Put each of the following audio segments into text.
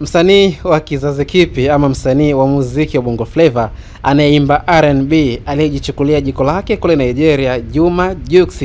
Msanii wa kizazi kipi ama msanii wa muziki wa Bongo Flava anayeimba R&B aliyejichukulia jiko lake kule Nigeria, Juma Jux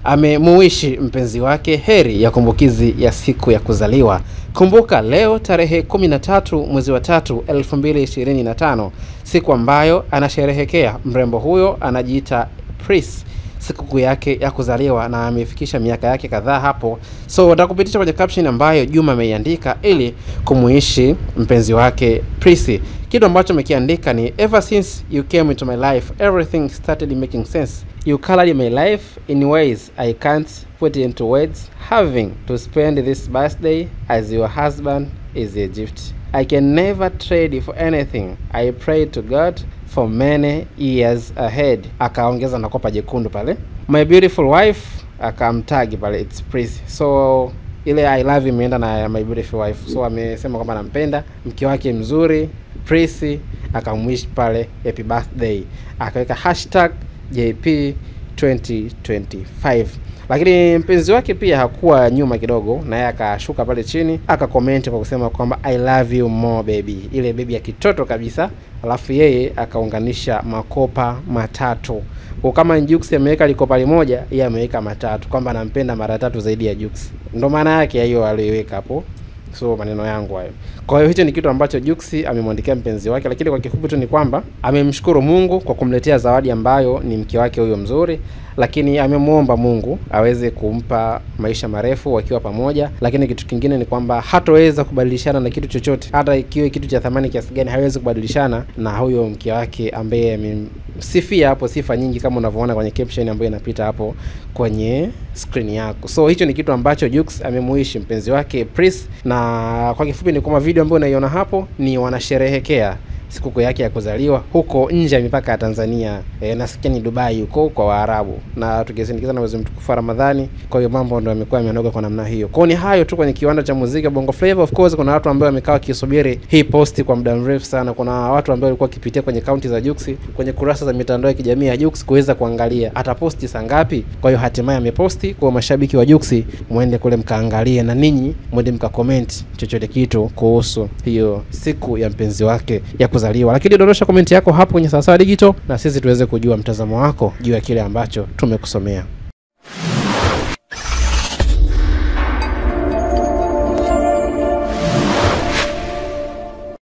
amemuishi mpenzi wake heri ya kumbukizi ya siku ya kuzaliwa. Kumbuka leo tarehe 13 mwezi wa 3 2025, siku ambayo anasherehekea mrembo huyo anajiita Pris, siku yake ya kuzaliwa, na amefikisha miaka yake kadhaa hapo. So nitakupitisha kwenye caption ambayo Juma ameiandika ili kumuishi mpenzi wake Pris. Kitu ambacho amekiandika ni ever since you came into my life everything started making sense. You colored my life in ways I can't put into words. Having to spend this birthday as your husband is a gift I can never trade for anything. I pray to God for many years ahead. Akaongeza na kopa jekundu pale. My beautiful wife, akamtag pale it's Pris. So ile I love you imeenda na my beautiful wife. So amesema kwamba anampenda mke wake mzuri Pris, akamwish pale happy birthday. Akaweka hashtag JP 2025. Lakini mpenzi wake pia hakuwa nyuma kidogo, na yeye akashuka pale chini akakomenti kwa kusema kwamba I love you more baby, ile baby ya kitoto kabisa. Alafu yeye akaunganisha makopa matatu. Kwa kama Jux ameweka likopa limoja, yeye ameweka matatu, kwamba anampenda mara tatu zaidi ya Jux. Ndio maana yake hiyo aliweka hapo. So maneno yangu hayo. Kwa hiyo hicho ni kitu ambacho Jux amemwandikia mpenzi wake, lakini kwa kifupi tu ni kwamba amemshukuru Mungu kwa kumletea zawadi ambayo ni mke wake huyo mzuri, lakini amemuomba Mungu aweze kumpa maisha marefu wakiwa pamoja. Lakini kitu kingine ni kwamba hataweza kubadilishana na kitu chochote, hata ikiwa kitu cha thamani kiasi gani hawezi kubadilishana na huyo mke wake ambaye amemsifia hapo sifa nyingi kama unavyoona kwenye caption ambayo inapita hapo kwenye screen yako. So hicho ni kitu ambacho Jux amemuishi mpenzi wake Pris, na kwa kifupi ni kama video ambayo unaiona hapo ni wanasherehekea siku yake ya kuzaliwa huko nje ya mipaka ya Tanzania. Nasikia ni Dubai huko kwa Waarabu, na tukisindikiza na mwezi mtukufu wa Ramadhani. Kwa hiyo mambo ndio yamekuwa yamenoga kwa namna hiyo. Kwa ni hayo tu kwenye kiwanda cha muziki Bongo Flava. Of course kuna watu ambao wamekaa wakisubiri hii posti kwa muda mrefu sana. Kuna watu ambao walikuwa wakipitia kwenye akaunti za Jux, kwenye kurasa za mitandao ya kijamii ya Jux kuweza kuangalia ataposti saa ngapi. Kwa hiyo hatimaye ameposti. Kwa mashabiki wa Jux, muende kule mkaangalie, na ninyi muende mkacomment chochote kitu kuhusu hiyo siku ya mpenzi wake ya kuzaliwa. Lakini dondosha comment yako hapo kwenye Sawasawa Digital, na sisi tuweze kujua mtazamo wako juu ya kile ambacho tumekusomea.